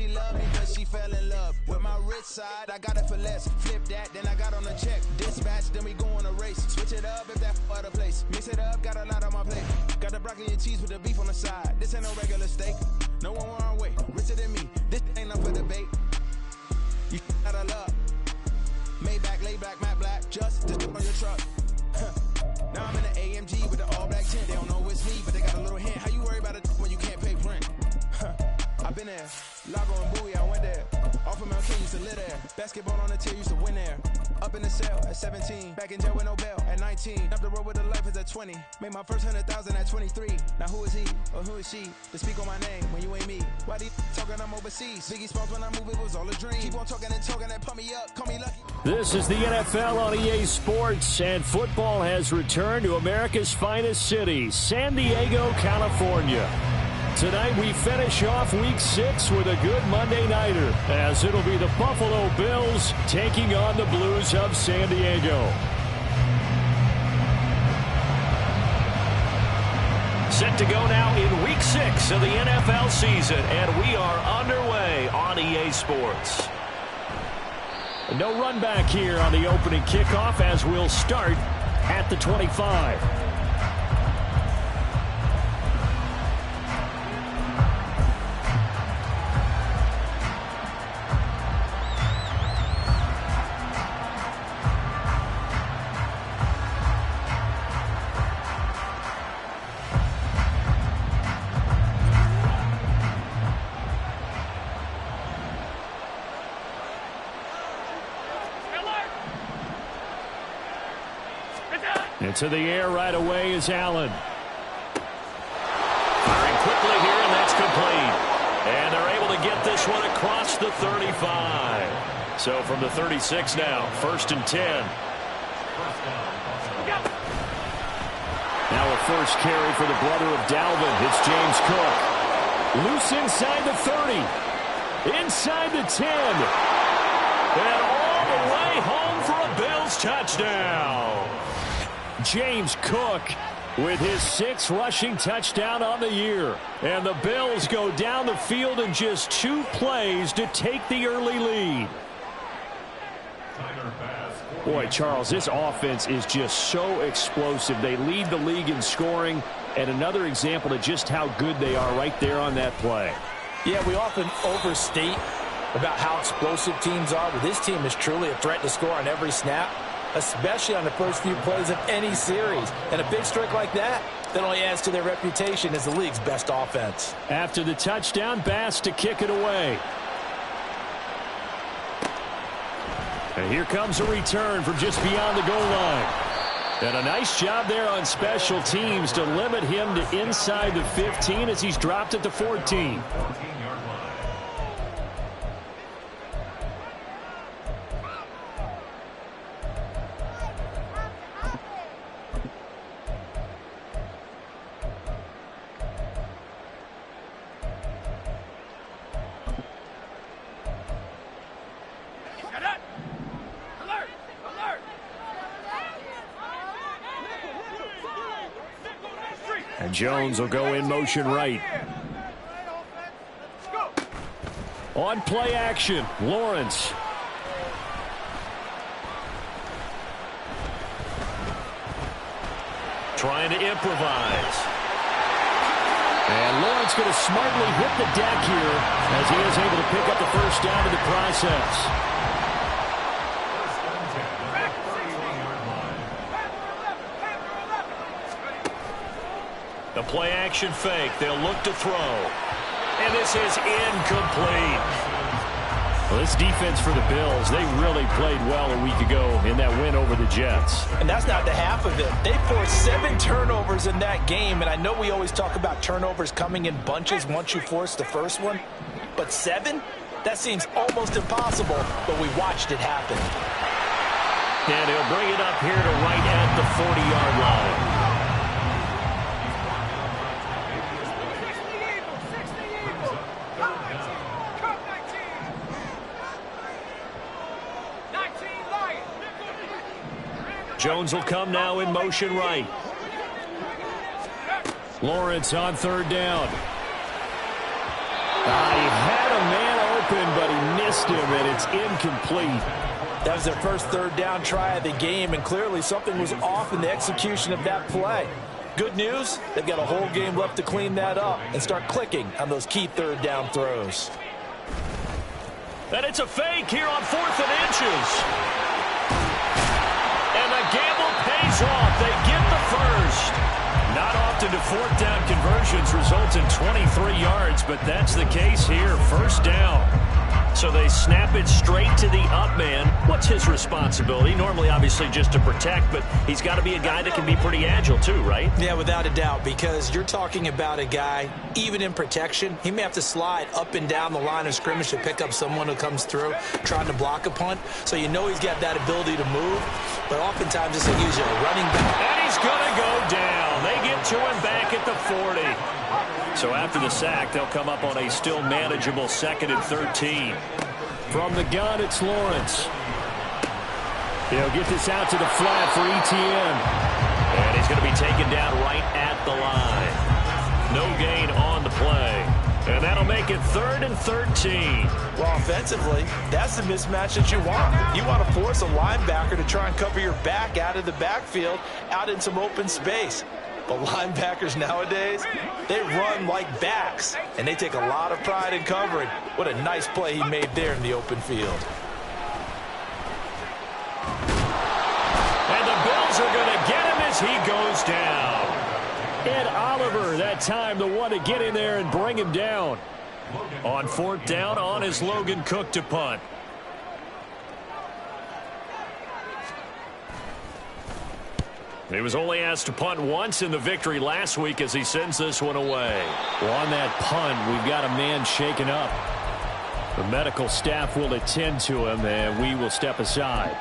she love me, but she fell in love with my rich side. I got it for less. Flip that, then I got on a check. Dispatch, then we go on a race. Switch it up if that other place. Mix it up, got a lot on my plate. Got the broccoli and cheese with the beef on the side. This ain't no regular steak. No one wrong way. Richer than me. This ain't up for debate. You out of love. Maybach, lay back, matte black. Just on your truck. Now I'm in the AMG with the all black tint. They don't know it's me, but they got a little hint. How you worry about it when you can't pay rent? I've been there. Lago and Bowie, I went there. Off of Mount King, used to live there. Basketball on the tier, used to win there. Up in the cell at 17. Back in jail with no bail at 19. Up the road with the life is at 20. Made my first 100,000 at 23. Now who is he or who is she to speak on my name when you ain't me? Why they talking I'm overseas? Biggie Smalls when I move, it was all a dream. Keep on talking and talking and pump me up. Call me lucky. This is the NFL on EA Sports, and football has returned to America's finest city, San Diego, California. Tonight we finish off Week 6 with a good Monday nighter, as it'll be the Buffalo Bills taking on the Blues of San Diego. Set to go now in Week 6 of the NFL season, and we are underway on EA Sports. No run back here on the opening kickoff, as we'll start at the 25. Into the air right away is Allen. Firing quickly here, and that's complete. And they're able to get this one across the 35. So from the 36 now, 1st and 10. Now a first carry for the brother of Dalvin. It's James Cook. Loose inside the 30. Inside the 10. And all the way home for a Bills touchdown. James Cook with his 6th rushing touchdown on the year. And the Bills go down the field in just 2 plays to take the early lead. Boy, Charles, this offense is just so explosive. They lead the league in scoring, and another example of just how good they are right there on that play. Yeah, we often overstate about how explosive teams are, but this team is truly a threat to score on every snap, especially on the first few plays of any series. And a big streak like that only adds to their reputation as the league's best offense. After the touchdown, Bass to kick it away. And here comes a return from just beyond the goal line. And a nice job there on special teams to limit him to inside the 15 as he's dropped at the 14. And Jones will go in motion right. On play action, Lawrence. Trying to improvise. And Lawrence going to smartly hit the deck here as he is able to pick up the first down in the process. The play action fake. They'll look to throw. And this is incomplete. Well, this defense for the Bills, they really played well a week ago in that win over the Jets. And that's not the half of it. They forced 7 turnovers in that game. And I know we always talk about turnovers coming in bunches once you force the first one. But 7? That seems almost impossible. But we watched it happen. And he'll bring it up here to right at the 40-yard line. Jones will come now in motion right. Lawrence on 3rd down. He had a man open, but he missed him, and it's incomplete. That was their first third down try of the game, and clearly something was off in the execution of that play. Good news, they've got a whole game left to clean that up and start clicking on those key third down throws. And it's a fake here on 4th and inches. And the gamble pays off. They get the first. Not often do 4th down conversions result in 23 yards, but that's the case here. First down. So they snap it straight to the up man. What's his responsibility? Normally, obviously, just to protect, but he's got to be a guy that can be pretty agile too, right? Yeah, without a doubt, because you're talking about a guy, even in protection, he may have to slide up and down the line of scrimmage to pick up someone who comes through trying to block a punt. So you know he's got that ability to move, but oftentimes it's usually a running back. And he's going to go down. They get to him back at the 40. So after the sack, they'll come up on a still manageable 2nd and 13. From the gun, it's Lawrence. He'll get this out to the flat for Etienne. And he's going to be taken down right at the line. No gain on the play. And that'll make it 3rd and 13. Well, offensively, that's the mismatch that you want. You want to force a linebacker to try and cover your back out of the backfield, out in some open space. But linebackers nowadays, they run like backs, and they take a lot of pride in covering. What a nice play he made there in the open field. And the Bills are going to get him as he goes down. Ed Oliver, that time, the one to get in there and bring him down. On 4th down, on is Logan Cook to punt. He was only asked to punt once in the victory last week as he sends this one away. Well, on that punt, we've got a man shaken up. The medical staff will attend to him, and we will step aside.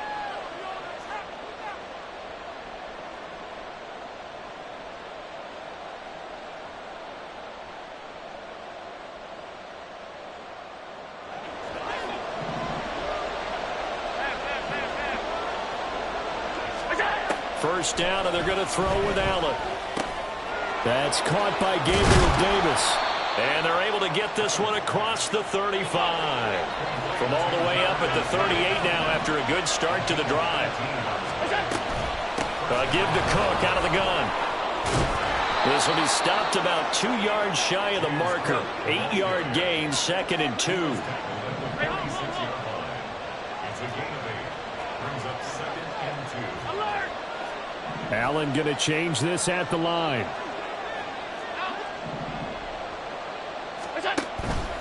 First down, and they're going to throw with Allen. That's caught by Gabriel Davis. And they're able to get this one across the 35. From all the way up at the 38 now after a good start to the drive. Give to Cook out of the gun. This will be stopped about 2 yards shy of the marker. 8-yard gain, 2nd and 2. Allen going to change this at the line.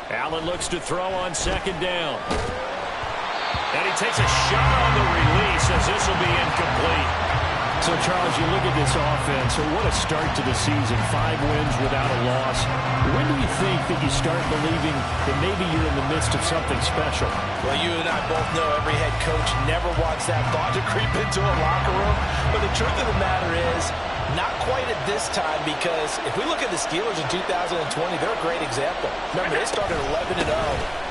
Allen looks to throw on 2nd down. And he takes a shot on the release as this will be incomplete. So, Charles, you look at this offense, so what a start to the season. 5 wins without a loss. When do you think that you start believing that maybe you're in the midst of something special? Well, you and I both know every head coach never wants that thought to creep into a locker room. But the truth of the matter is, not quite at this time, because if we look at the Steelers in 2020, they're a great example. Remember, they started 11-0,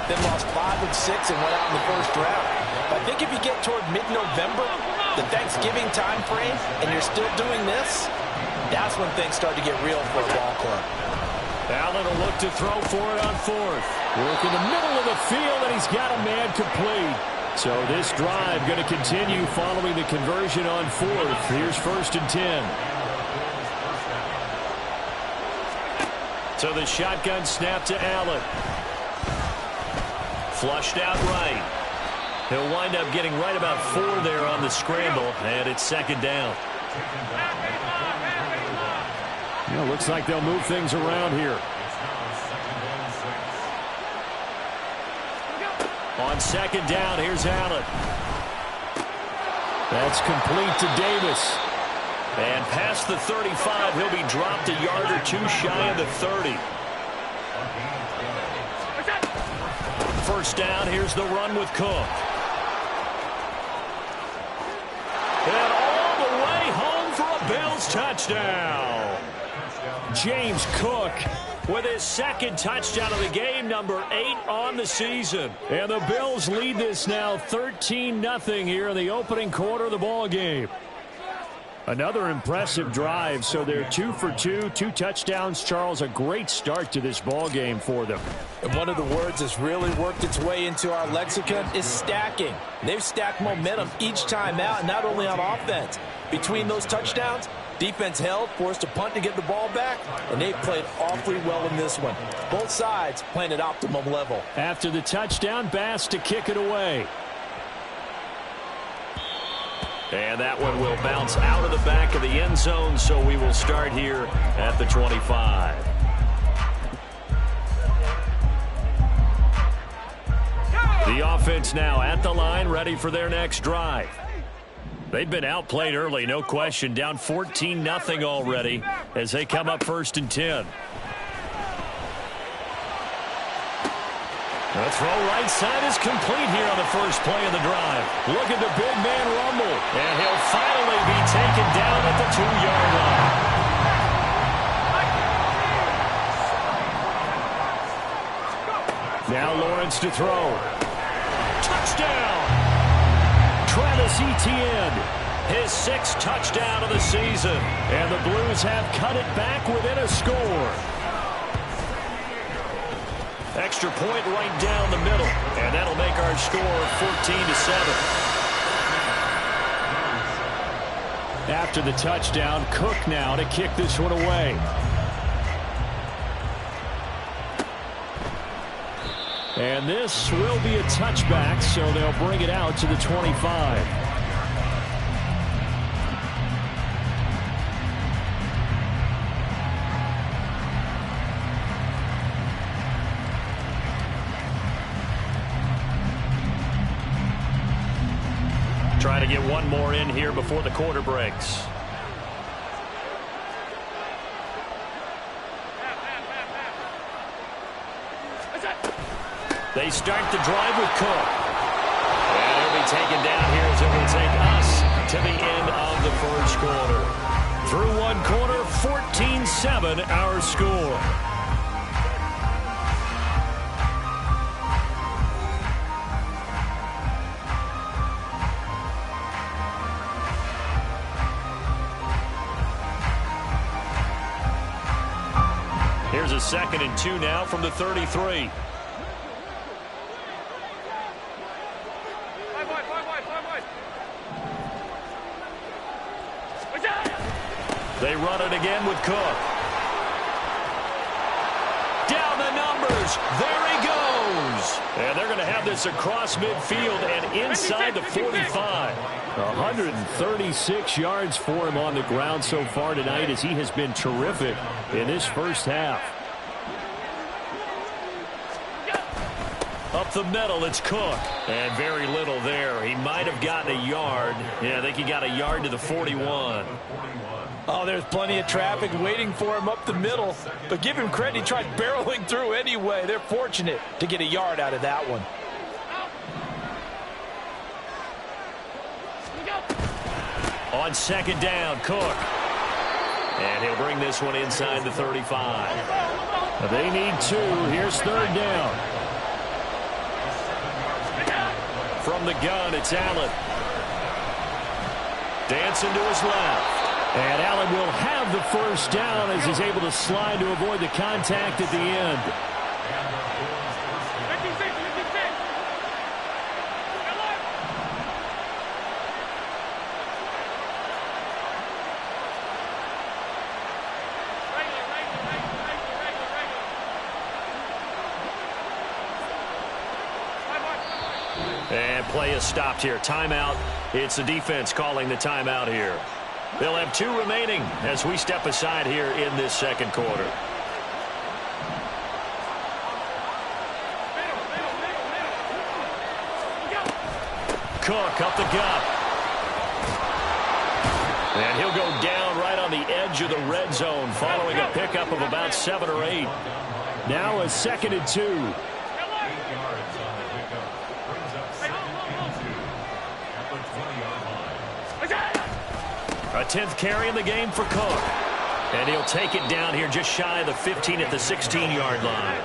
then lost 5 and 6 and went out in the first round. But I think if you get toward mid-November, the Thanksgiving time frame, and you're still doing this, that's when things start to get real for a ball club. Allen will look to throw for it on 4th. Work in the middle of the field, and he's got a man complete. So this drive going to continue following the conversion on 4th. Here's 1st and 10. So the shotgun snap to Allen. Flushed out right. He'll wind up getting right about 4 there on the scramble, and it's 2nd down. Yeah, looks like they'll move things around here. On 2nd down, here's Allen. That's complete to Davis. And past the 35, he'll be dropped a yard or 2 shy of the 30. First down, here's the run with Cook. And all the way home for a Bills touchdown. James Cook with his 2nd touchdown of the game, number 8 on the season. And the Bills lead this now 13-0 here in the opening quarter of the ball game. Another impressive drive, so they're 2 for 2, 2 touchdowns. Charles, a great start to this ball game for them. And one of the words that's really worked its way into our lexicon is stacking. They've stacked momentum each time out, not only on offense. Between those touchdowns, defense held, forced a punt to get the ball back, and they've played awfully well in this one. Both sides playing at optimum level. After the touchdown, Bass to kick it away. And that one will bounce out of the back of the end zone, so we will start here at the 25. The offense now at the line, ready for their next drive. They've been outplayed early, no question, down 14-0 already as they come up 1st and 10. The throw right side is complete here on the first play of the drive. Look at the big man rumble. And he'll finally be taken down at the 2-yard line. Now Lawrence to throw. Touchdown! Travis Etienne, his 6th touchdown of the season. And the Blues have cut it back within a score. Extra point right down the middle, and that'll make our score 14-7. After the touchdown, Cook now to kick this one away. And this will be a touchback, so they'll bring it out to the 25. Trying to get one more in here before the quarter breaks. They start the drive with Cook. And he'll be taken down here as it will take us to the end of the first quarter. Through one quarter, 14-7 our score. Here's a 2nd and 2 now from the 33. They run it again with Cook. Down the numbers. There he goes. And they're going to have this across midfield and inside the 45. 136 yards for him on the ground so far tonight as he has been terrific in this first half. Up the middle, it's Cook. And very little there. He might have gotten a yard. Yeah, I think he got a yard to the 41. Oh, there's plenty of traffic waiting for him up the middle. But give him credit, he tried barreling through anyway. They're fortunate to get a yard out of that one. On 2nd down, Cook. And he'll bring this one inside the 35. They need 2. Here's 3rd down. From the gun, it's Allen. Dancing to his left. And Allen will have the first down as he's able to slide to avoid the contact at the end. And play is stopped here. Timeout. It's the defense calling the timeout here. They'll have 2 remaining as we step aside here in this second quarter. Cook up the gut. And he'll go down right on the edge of the red zone following a pickup of about 7 or 8. Now a 2nd and 2. A 10th carry in the game for Cook. And he'll take it down here just shy of the 15 at the 16-yard line.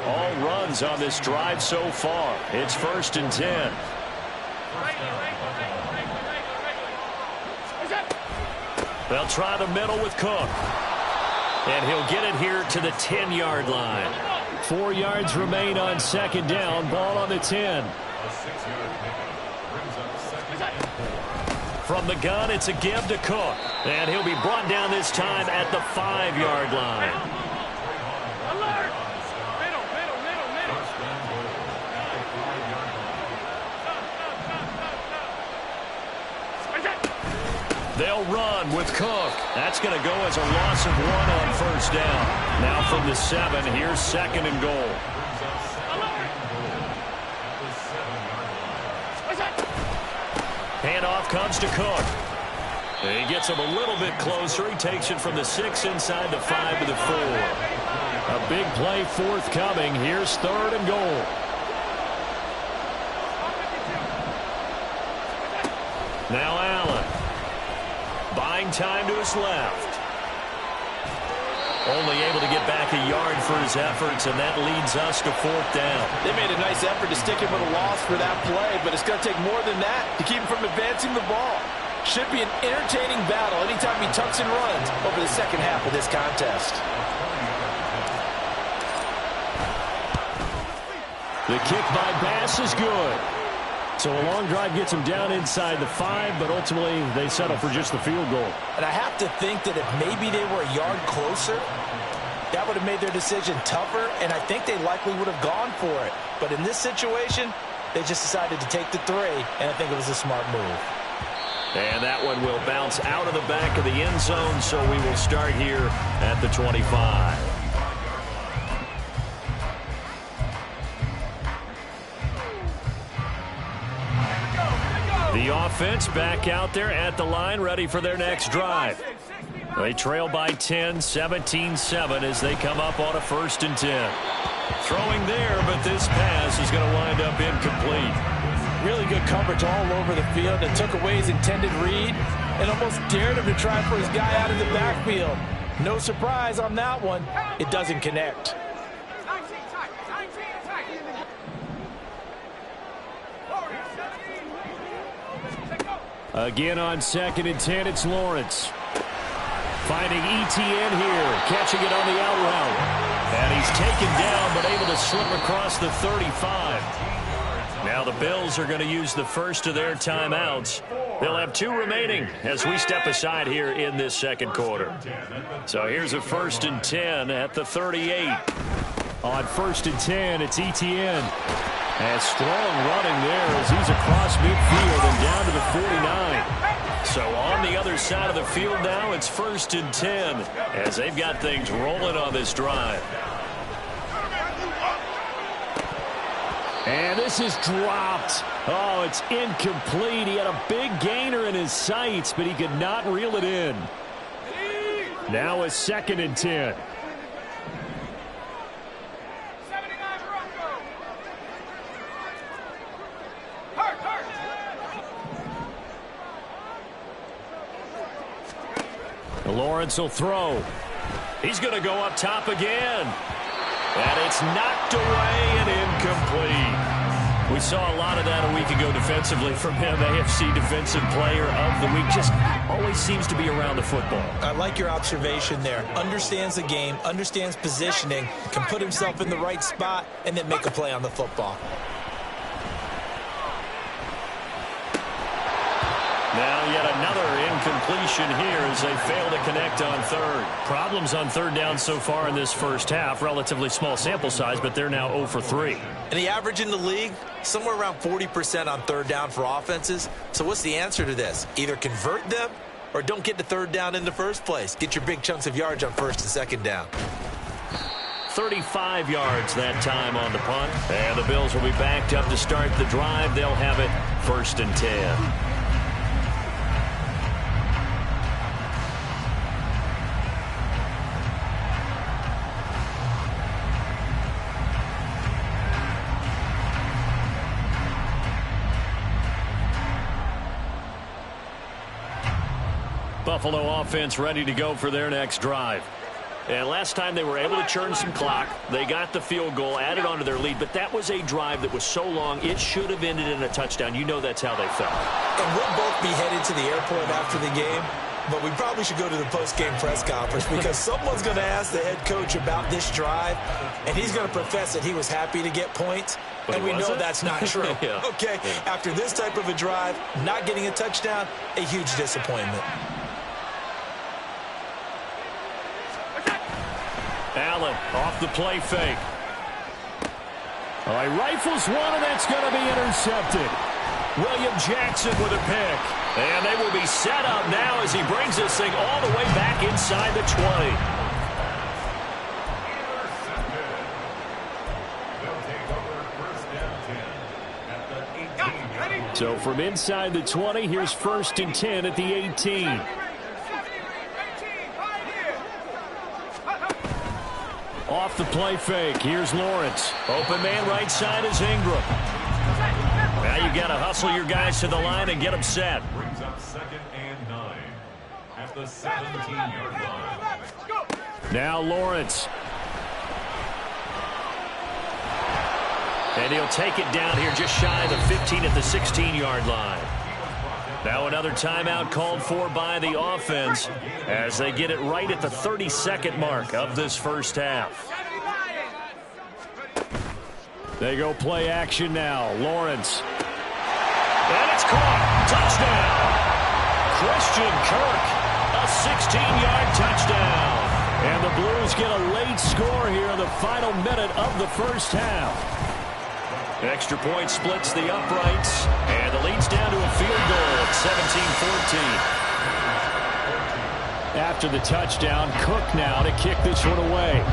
All runs on this drive so far. It's 1st and 10. They'll try the middle with Cook. And he'll get it here to the 10-yard line. 4 yards remain on second down. Ball on the 10. From the gun, it's a give to Cook. And he'll be brought down this time at the 5-yard line. They'll run with Cook. That's going to go as a loss of 1 on first down. Now from the 7, here's second and goal. Handoff comes to Cook. He gets him a little bit closer. He takes it from the 6 inside the 5 to the 4. A big play forthcoming. Here's third and goal. Now Allen. Buying time to his left. Only able to get back a yard for his efforts, and that leads us to fourth down. They made a nice effort to stick him with a loss for that play, but it's going to take more than that to keep him from advancing the ball. Should be an entertaining battle anytime he tucks and runs over the second half of this contest. The kick by Bass is good. So a long drive gets him down inside the 5, but ultimately they settle for just the field goal. And I have to think that if maybe they were a yard closer, that would have made their decision tougher, and I think they likely would have gone for it. But in this situation, they just decided to take the 3, and I think it was a smart move. And that one will bounce out of the back of the end zone, so we will start here at the 25. The offense back out there at the line, ready for their next drive. They trail by 10, 17-7 as they come up on a 1st and 10. Throwing there, but this pass is going to wind up incomplete. Really good coverage all over the field and took away his intended read and almost dared him to try for his guy out of the backfield. No surprise on that one. It doesn't connect. Again on 2nd and 10, it's Lawrence. Finding Etienne here, catching it on the out route. And he's taken down, but able to slip across the 35. Now the Bills are going to use the first of their timeouts. They'll have 2 remaining as we step aside here in this second quarter. So here's a 1st and 10 at the 38. On 1st and 10, it's Etienne. And strong running there as he's across midfield and down to the 49. So on the other side of the field now, it's 1st and 10 as they've got things rolling on this drive. And this is dropped. Oh, it's incomplete. He had a big gainer in his sights, but he could not reel it in. Now a 2nd and 10. Lawrence will throw. He's going to go up top again. And it's knocked away and incomplete. We saw a lot of that a week ago defensively from him. AFC Defensive Player of the Week. Just always seems to be around the football. I like your observation there. Understands the game, understands positioning, can put himself in the right spot, and then make a play on the football. Now yet another incompletion here as they fail to connect on 3rd. Problems on 3rd down so far in this first half. Relatively small sample size, but they're now 0 for 3. And the average in the league, somewhere around 40% on 3rd down for offenses. So what's the answer to this? Either convert them or don't get to 3rd down in the first place. Get your big chunks of yards on 1st and 2nd down. 35 yards that time on the punt. And the Bills will be backed up to start the drive. They'll have it 1st and 10. Buffalo offense ready to go for their next drive. And last time they were able to churn some clock. They got the field goal, added on to their lead, but that was a drive that was so long, it should have ended in a touchdown. You know that's how they felt. And we'll both be headed to the airport after the game. but we probably should go to the post-game press conference because someone's going to ask the head coach about this drive, and he's going to profess that he was happy to get points, and we know that's not true. Yeah. Okay, after this type of a drive, not getting a touchdown, a huge disappointment. Allen off the play fake. All right, rifles one, and that's going to be intercepted. William Jackson with a pick. And they will be set up now as he brings this thing all the way back inside the 20. So from inside the 20, here's 1st and 10 at the 18. Off the play fake. Here's Lawrence. Open man right side is Ingram. Now you got to hustle your guys to the line and get them set. Brings up 2nd and 9 at the 17-yard line. Now Lawrence. And he'll take it down here just shy of the 15 at the 16-yard line. Now another timeout called for by the offense as they get it right at the 32nd mark of this first half. They go play action now. Lawrence. And it's caught. Touchdown. Christian Kirk. A 16-yard touchdown. And the Blues get a late score here in the final minute of the first half. Extra point splits the uprights. And the lead's down to a field goal at 17-14. After the touchdown, Cook now to kick this one away.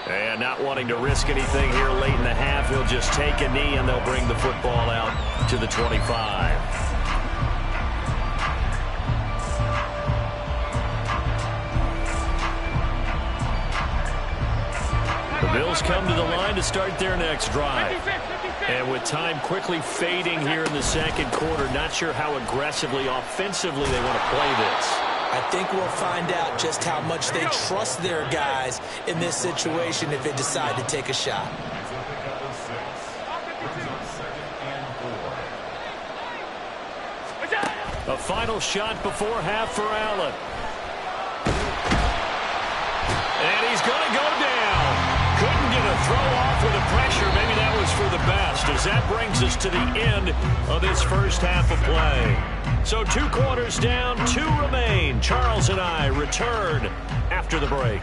And not wanting to risk anything here late in the half, he'll just take a knee and they'll bring the football out to the 25. The Bills come to the line to start their next drive. And with time quickly fading here in the second quarter, not sure how aggressively, offensively they want to play this. I think we'll find out just how much they trust their guys in this situation if they decide to take a shot. A final shot before half for Allen. And he's going to go down. Couldn't get a throw off with the pressure. Maybe that was for the best, as that brings us to the end of this first half of play. So 2 quarters down, 2 remain. Charles and I return after the break.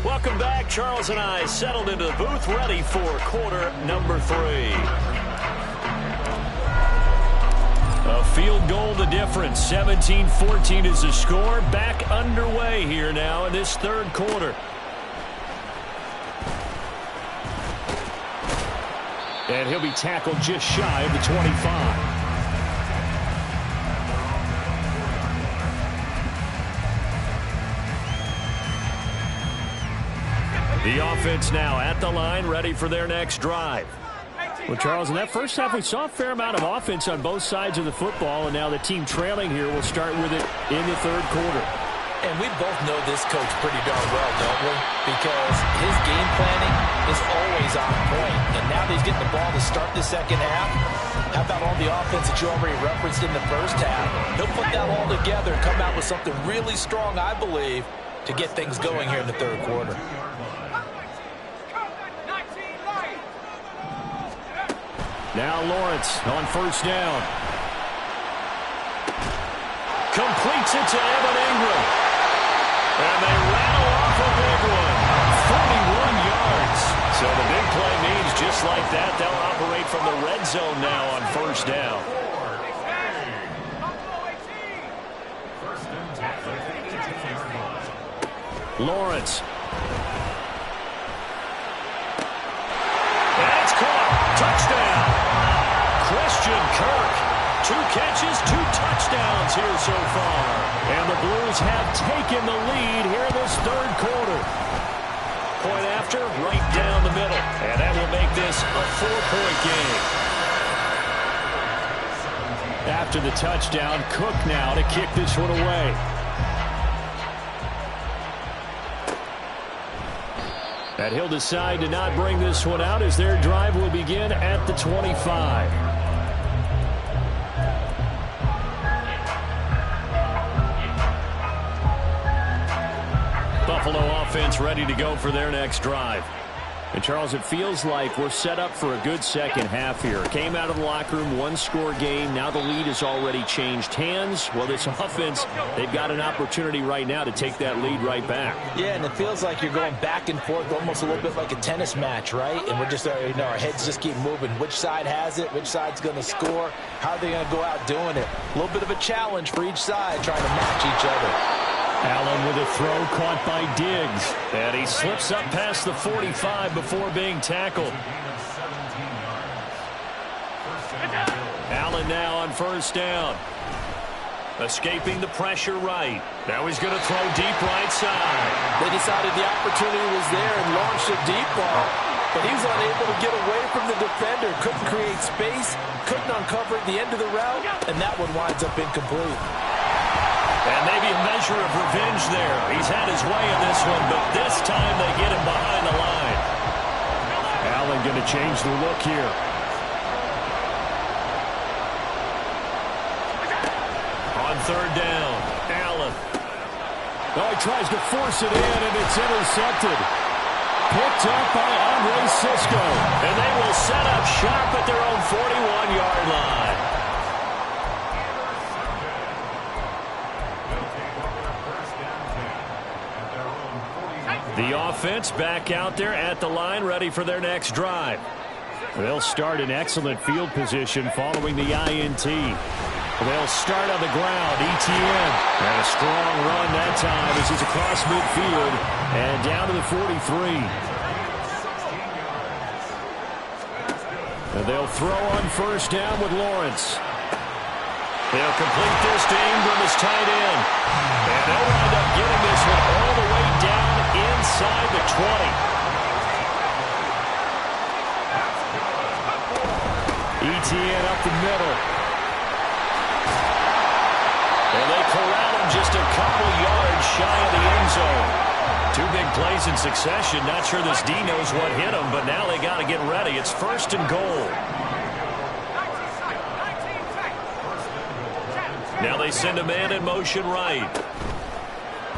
Welcome back. Charles and I settled into the booth, ready for quarter number 3. A field goal the difference. 17-14 is the score. Back underway here now in this third quarter. And he'll be tackled just shy of the 25. The offense now at the line, ready for their next drive. Well, Charles, in that first half, we saw a fair amount of offense on both sides of the football, and now the team trailing here will start with it in the third quarter. And we both know this coach pretty darn well, don't we? Because his game planning is always on point. And now that he's getting the ball to start the second half, how about all the offense that you already referenced in the first half? He'll put that all together and come out with something really strong, I believe, to get things going here in the third quarter. Now Lawrence on first down. Completes it to Evan Ingram. And they rattle off a big one. 41 yards. So the big play means just like that, they'll operate from the red zone now on first down. Lawrence. And it's caught. Touchdown. Christian Kirk. 2 catches, 2 touchdowns here so far. And the Blues have taken the lead here in this third quarter. Point after, right down the middle. And that will make this a 4-point game. After the touchdown, Cook now to kick this one away. And he'll decide to not bring this one out as their drive will begin at the 25. Buffalo offense ready to go for their next drive. And, Charles, it feels like we're set up for a good second half here. Came out of the locker room, one-score game. Now the lead has already changed hands. Well, this offense, they've got an opportunity right now to take that lead right back. Yeah, and it feels like you're going back and forth almost a little bit like a tennis match, right? And we're just, our heads just keep moving. Which side has it? Which side's going to score? How are they going to go out doing it? A little bit of a challenge for each side trying to match each other. Allen with a throw caught by Diggs. And he slips up past the 45 before being tackled. Allen now on first down. Escaping the pressure right. Now he's going to throw deep right side. They decided the opportunity was there and launched a deep ball. But he was unable to get away from the defender. Couldn't create space. Couldn't uncover the end of the route. And that one winds up incomplete. And maybe a measure of revenge there. He's had his way in this one, but this time they get him behind the line. Allen going to change the look here. On third down, Allen. Oh, he tries to force it in, and it's intercepted. Picked up by Andre Cisco. And they will set up shop at their own 41-yard line. The offense back out there at the line, ready for their next drive. They'll start in excellent field position following the INT. They'll start on the ground, Etienne. And a strong run that time as he's across midfield and down to the 43. And they'll throw on first down with Lawrence. They'll complete this to Ingram as tight end. And they'll wind up getting this one all the way down inside the 20. Etienne up the middle. And they corral him just a couple yards shy of the end zone. Two big plays in succession. Not sure this D knows what hit him, but now they got to get ready. It's first and goal. Now they send a man in motion right.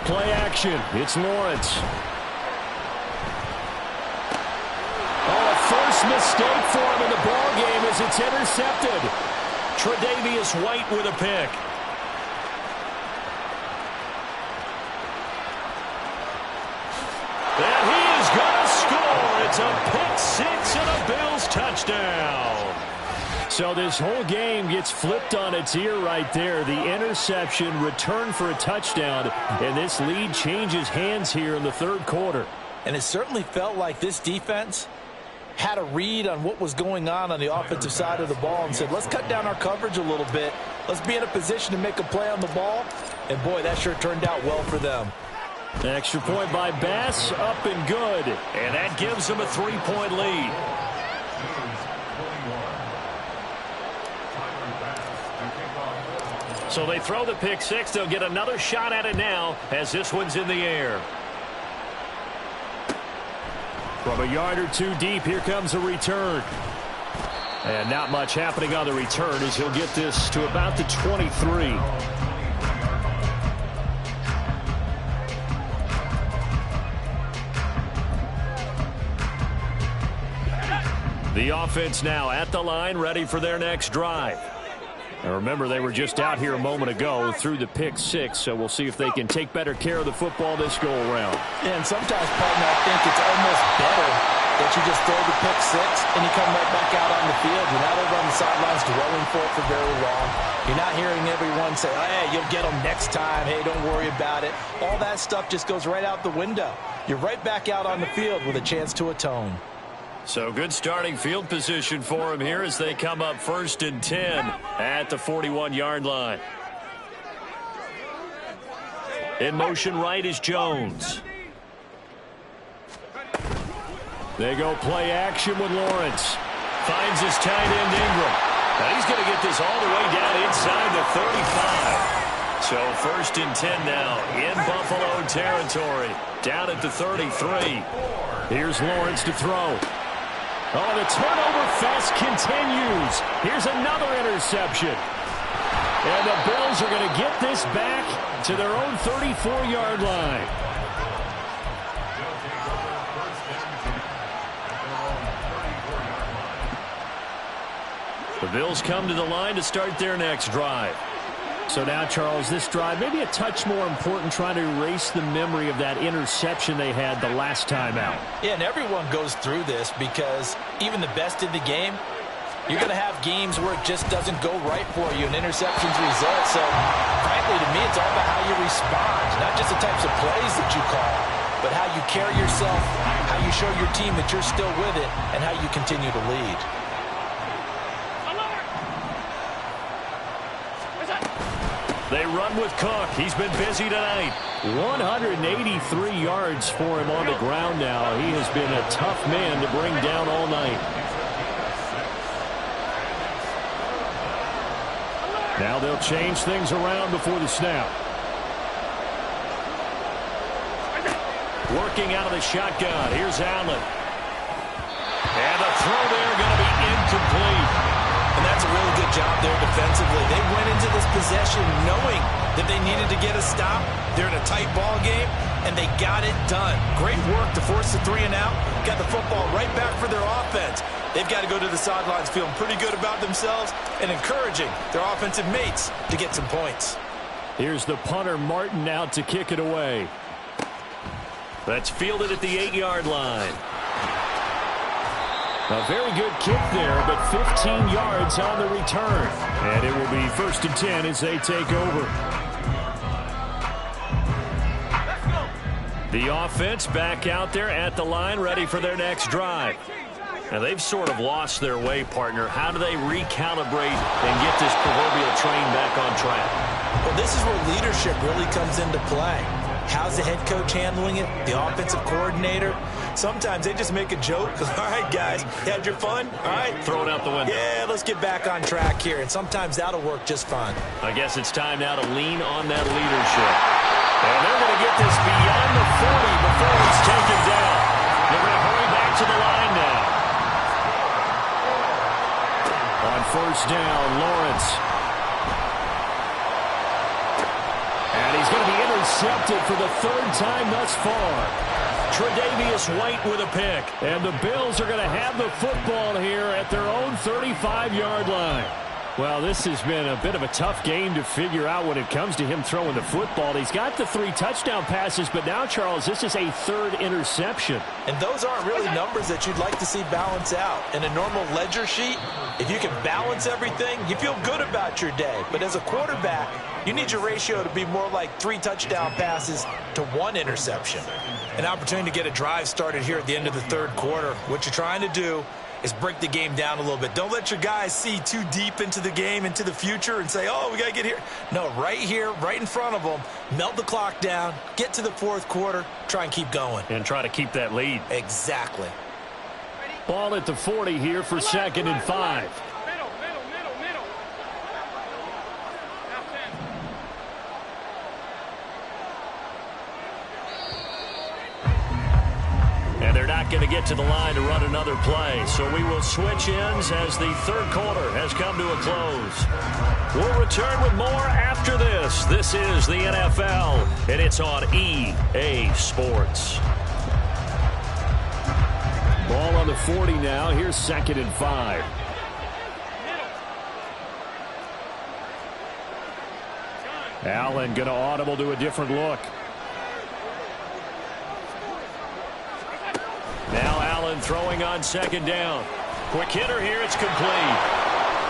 Play action. It's Lawrence. Oh, a first mistake for him in the ball game as it's intercepted. Tre'Davious White with a pick. And he is going to score. It's a pick six and a Bills touchdown. So this whole game gets flipped on its ear right there. The interception, return for a touchdown, and this lead changes hands here in the third quarter. And it certainly felt like this defense had a read on what was going on the offensive side of the ball and said, let's cut down our coverage a little bit. Let's be in a position to make a play on the ball. And, boy, that sure turned out well for them. An extra point by Bass, up and good. And that gives them a 3-point lead. So they throw the pick six. They'll get another shot at it now as this one's in the air. From a yard or two deep, here comes a return. And not much happening on the return as he'll get this to about the 23. The offense now at the line, ready for their next drive. Now remember, they were just out here a moment ago through the pick six, so we'll see if they can take better care of the football this go-around. Yeah, and sometimes, partner, I think it's almost better that you just throw the pick six and you come right back out on the field. You're not over on the sidelines dwelling for it for very long. You're not hearing everyone say, oh, hey, you'll get them next time. Hey, don't worry about it. All that stuff just goes right out the window. You're right back out on the field with a chance to atone. So good starting field position for him here as they come up first and 10 at the 41-yard line. In motion right is Jones. They go play action with Lawrence. Finds his tight end Ingram. And he's going to get this all the way down inside the 35. So 1st and 10 now in Buffalo territory. Down at the 33. Here's Lawrence to throw. Oh, the turnover fest continues. Here's another interception. And the Bills are going to get this back to their own 34-yard line. The Bills come to the line to start their next drive. So now, Charles, this drive maybe a touch more important, trying to erase the memory of that interception they had the last time out. Yeah, and everyone goes through this because even the best in the game, you're going to have games where it just doesn't go right for you and interceptions result. So, frankly, to me, it's all about how you respond, not just the types of plays that you call, but how you carry yourself, how you show your team that you're still with it, and how you continue to lead. They run with Cook. He's been busy tonight. 183 yards for him on the ground now. He has been a tough man to bring down all night. Now they'll change things around before the snap. Working out of the shotgun. Here's Allen. And the throw there going to be incomplete. And that's a really good job there defensively. They went into this possession knowing that they needed to get a stop. They're in a tight ball game, and they got it done. Great work to force the 3 and out. Got the football right back for their offense. They've got to go to the sidelines feeling pretty good about themselves and encouraging their offensive mates to get some points. Here's the punter, Martin, out to kick it away. That's fielded at the 8-yard line. A very good kick there, but 15 yards on the return. And it will be 1st and 10 as they take over. The offense back out there at the line, ready for their next drive. Now, they've sort of lost their way, partner. How do they recalibrate and get this proverbial train back on track? Well, this is where leadership really comes into play. How's the head coach handling it? The offensive coordinator? Sometimes they just make a joke. All right, guys, you had your fun? All right. Throw it out the window. Yeah, let's get back on track here. And sometimes that'll work just fine. I guess it's time now to lean on that leadership. And they're going to get this beyond the 40 before he's taken down. They're going to hurry back to the line now. On 1st down, Lawrence. And he's going to be intercepted for the 3rd time thus far. Tre'Davious White with a pick. And the Bills are going to have the football here at their own 35-yard line. Well, this has been a bit of a tough game to figure out when it comes to him throwing the football. He's got the 3 touchdown passes, but now, Charles, this is a 3rd interception. And those aren't really numbers that you'd like to see balance out. In a normal ledger sheet, if you can balance everything, you feel good about your day. But as a quarterback, you need your ratio to be more like 3 touchdown passes to 1 interception. An opportunity to get a drive started here at the end of the 3rd quarter. What you're trying to do is break the game down a little bit. Don't let your guys see too deep into the game, into the future, and say, oh, we got to get here. No, right here, right in front of them, melt the clock down, get to the 4th quarter, try and keep going. And try to keep that lead. Exactly. Ball at the 40 here for 2nd and 5. And they're not going to get to the line to run another play. So we will switch ends as the 3rd quarter has come to a close. We'll return with more after this. This is the NFL, and it's on EA Sports. Ball on the 40 now. Here's 2nd and 5. Allen going to audible to a different look. Now Allen throwing on 2nd down. Quick hitter here. It's complete.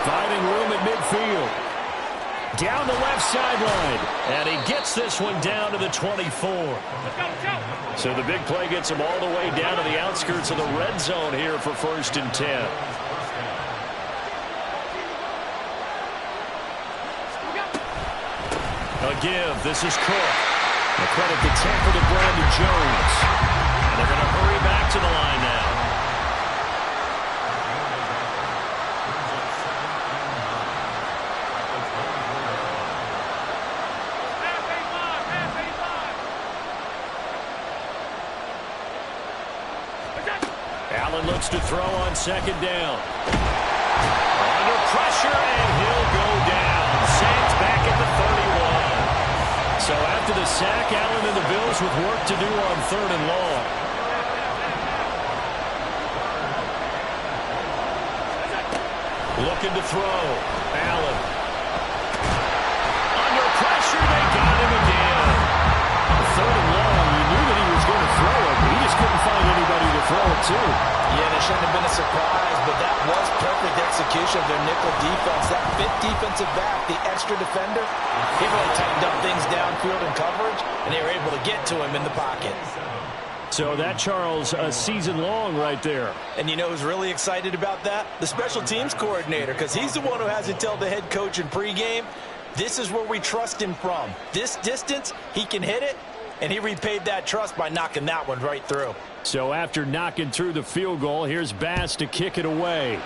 Finding room at midfield. Down the left sideline. And he gets this one down to the 24. So the big play gets him all the way down to the outskirts of the red zone here for 1st and 10. A give. This is Cook. A credit to tackle to Brandon Jones. They're going to hurry back to the line now. Allen looks to throw on second down. Under pressure, and he'll go down. Saints back at the 31. So after the sack, Allen and the Bills with work to do on 3rd and long. Looking to throw. Allen. Under pressure, they got him again. 3rd and long, you knew that he was going to throw it, but he just couldn't find anybody to throw it to. Yeah, there shouldn't have been a surprise, but that was perfect execution of their nickel defense. That fifth defensive back, the extra defender, he really tightened up things downfield in coverage, and they were able to get to him in the pocket. So that, Charles, a season long right there. And you know who's really excited about that? The special teams coordinator, because he's the one who has to tell the head coach in pregame, this is where we trust him from. This distance, he can hit it, and he repaid that trust by knocking that one right through. So after knocking through the field goal, here's Bass to kick it away.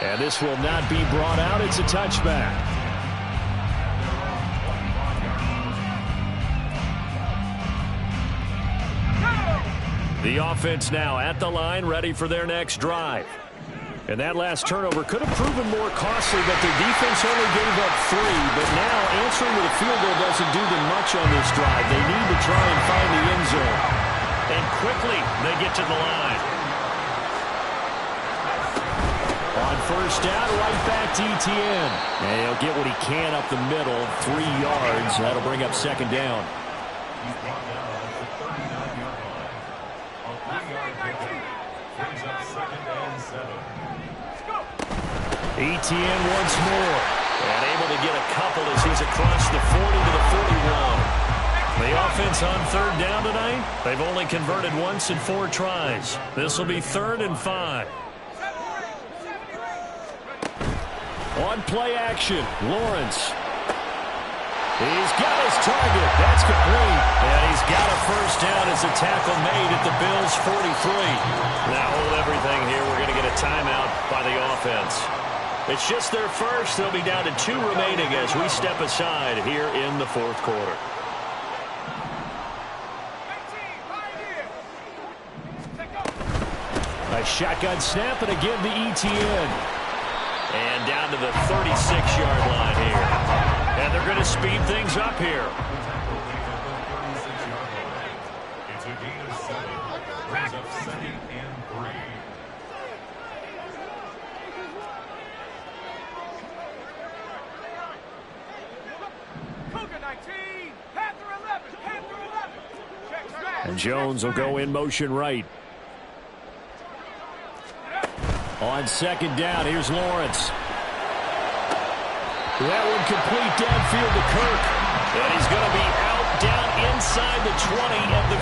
And this will not be brought out. It's a touchback. The offense now at the line, ready for their next drive. And that last turnover could have proven more costly, but their defense only gave up 3. But now answering with a field goal doesn't do them much on this drive. They need to try and find the end zone. And quickly they get to the line. On first down, right back to Etienne. And he'll get what he can up the middle, 3 yards. That'll bring up second down. Etienne once more. And able to get a couple as he's across the 40 to the 41. The offense on 3rd down tonight, they've only converted once in 4 tries. This will be 3rd and 5. On play action, Lawrence. He's got his target. That's complete. And he's got a first down as a tackle made at the Bills' 43. Now hold everything here. We're going to get a timeout by the offense. It's just their first. They'll be down to 2 remaining as we step aside here in the 4th quarter. A shotgun snap, and again to Etienne. And down to the 36-yard line here. And they're going to speed things up here. It's a gain of 7. Brings up 2nd and 3. And Jones will go in motion right. On second down, here's Lawrence. That one complete downfield to Kirk. And he's going to be out down inside the 20 at the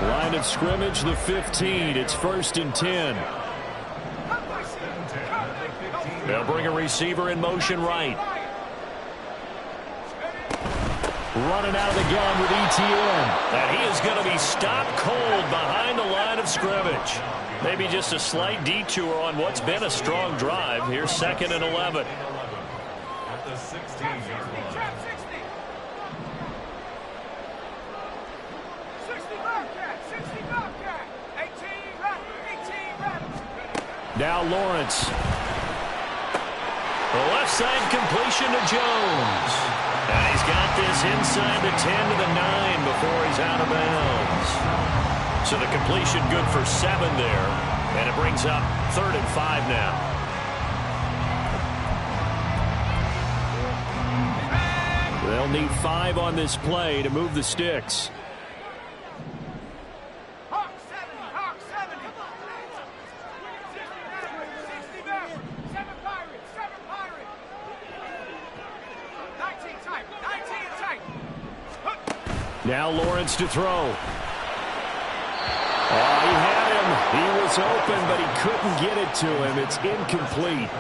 15. Line of scrimmage, the 15. It's 1st and 10. They'll bring a receiver in motion right. Running out of the gun with Etienne. And he is going to be stopped cold behind the line of scrimmage. Maybe just a slight detour on what's been a strong drive. Here's 2nd and 11. At the 16-yard line. Now Lawrence. The left side completion to Jones. And he's got this inside the 10 to the 9 before he's out of bounds. So the completion good for 7 there. And it brings up 3rd and 5 now. They'll need 5 on this play to move the sticks. Now Lawrence to throw. Oh, he had him. He was open, but he couldn't get it to him. It's incomplete.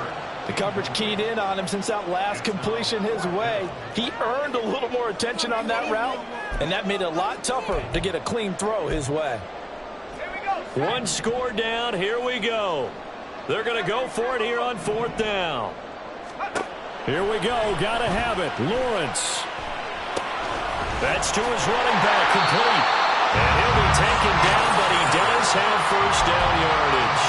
The coverage keyed in on him since that last completion his way. He earned a little more attention on that route, and that made it a lot tougher to get a clean throw his way. One score down. Here we go. They're going to go for it here on 4th down. Here we go. Got to have it. Lawrence. That's to his running back, complete. And he'll be taken down, but he does have first down yardage.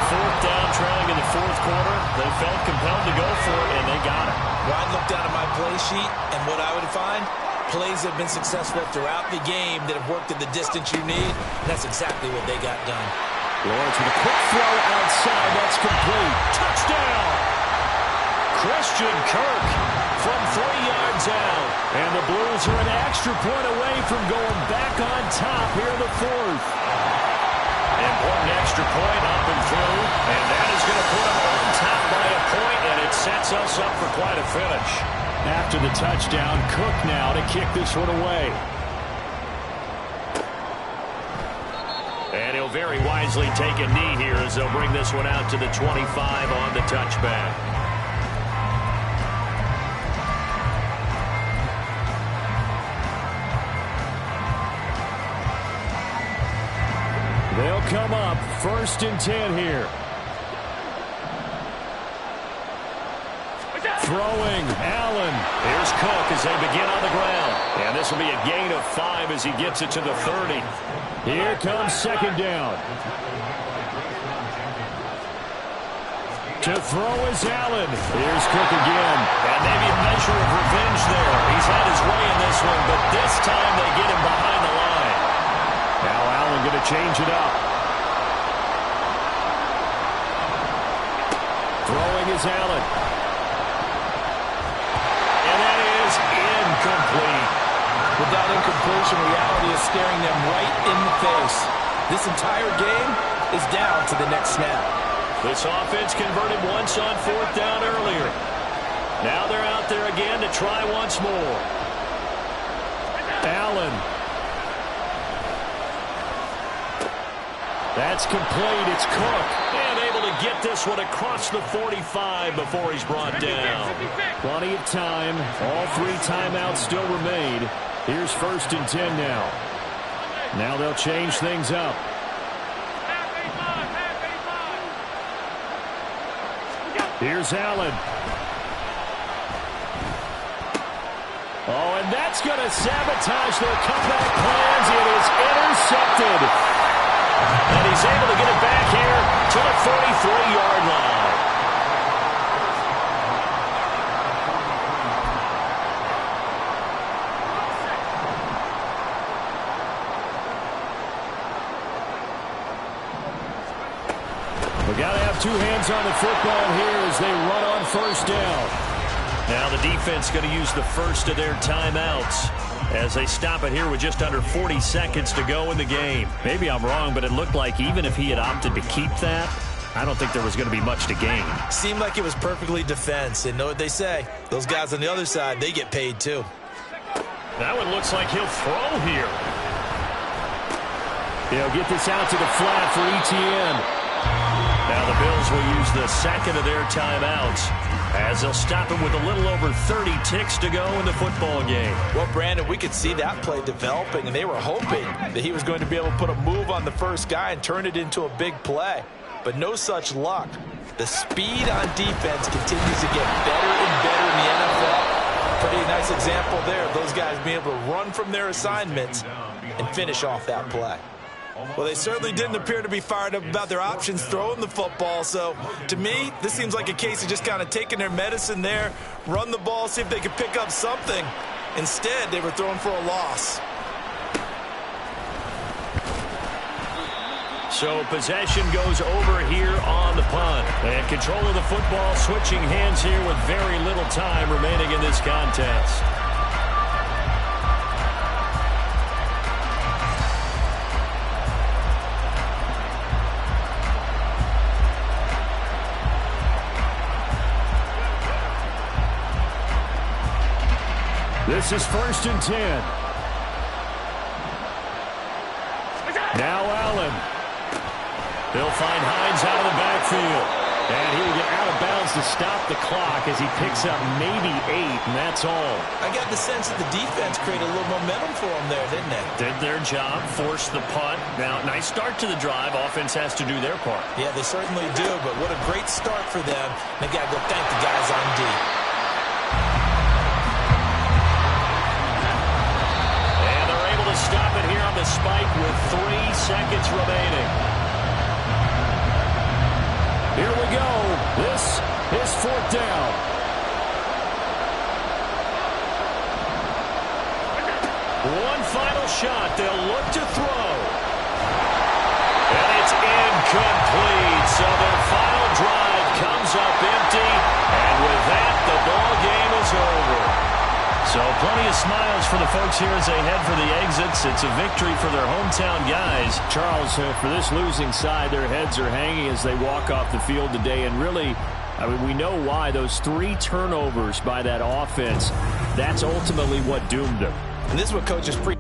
Fourth down, trailing in the fourth quarter. They felt compelled to go for it, and they got it. Well, I'd look down at my play sheet, and what I would find, plays have been successful throughout the game that have worked at the distance you need, and that's exactly what they got done. Lawrence with a quick throw outside. That's complete. Touchdown! Christian Kirk from 3 yards out. And the Blues are an extra point away from going back on top here in the fourth. Important extra point up and through. And that is going to put them on top by a point, and it sets us up for quite a finish. After the touchdown, Cook now to kick this one away. And he'll very wisely take a knee here as they'll bring this one out to the 25 on the touchback. They'll come up 1st and 10 here. Throwing, Allen. Here's Cook as they begin on the ground. And this will be a gain of 5 as he gets it to the 30. Here comes 2nd down. To throw is Allen. Here's Cook again. And maybe a measure of revenge there. He's had his way in this one, but this time they get him behind the line. Now Allen going to change it up. Throwing is Allen. And that is incomplete. With that incompletion, reality is staring them right in the face. This entire game is down to the next snap. This offense converted once on 4th down earlier. Now they're out there again to try once more. Allen. That's complete. It's Cook. And able to get this one across the 45 before he's brought down. Plenty of time. All 3 timeouts still remain. Here's 1st and 10 now. Now they'll change things up. Here's Allen. Oh, and that's going to sabotage their comeback plans. It is intercepted. And he's able to get it back here to the 43-yard line. We got to have 2 hands on the football here as they run on 1st down. Now the defense going to use the first of their timeouts as they stop it here with just under 40 seconds to go in the game. Maybe I'm wrong, but it looked like even if he had opted to keep that, I don't think there was going to be much to gain. Seemed like it was perfectly defense. And know what they say. Those guys on the other side, they get paid too. That one looks like he'll throw here. He'll get this out to the flat for Etienne. Now the Bills will use the second of their timeouts as they'll stop him with a little over 30 ticks to go in the football game. Well, Brandon, we could see that play developing, and they were hoping that he was going to be able to put a move on the first guy and turn it into a big play. But no such luck. The speed on defense continues to get better and better in the NFL. Pretty nice example there of those guys being able to run from their assignments and finish off that play. Well, they certainly didn't appear to be fired up about their options throwing the football. So, to me, this seems like a case of just kind of taking their medicine there, run the ball, see if they could pick up something. Instead, they were throwing for a loss. So possession goes over here on the punt. And control of the football switching hands here with very little time remaining in this contest. This is 1st and 10. Now Allen. They'll find Hines out of the backfield. And he will get out of bounds to stop the clock as he picks up maybe 8, and that's all. I got the sense that the defense created a little momentum for them there, didn't they? Did their job, forced the punt. Now, nice start to the drive. Offense has to do their part. Yeah, they certainly do, but what a great start for them. They got to go thank the guys on D. 3 seconds remaining. Here we go. This is 4th down. One final shot. They'll look to throw. And it's incomplete. So their final drive comes up empty. And with that, the ball game is over. So plenty of smiles for the folks here as they head for the exits. It's a victory for their hometown guys. Charles, for this losing side, their heads are hanging as they walk off the field today. And really, I mean, we know why. Those 3 turnovers by that offense, that's ultimately what doomed them. And this is what coaches preach.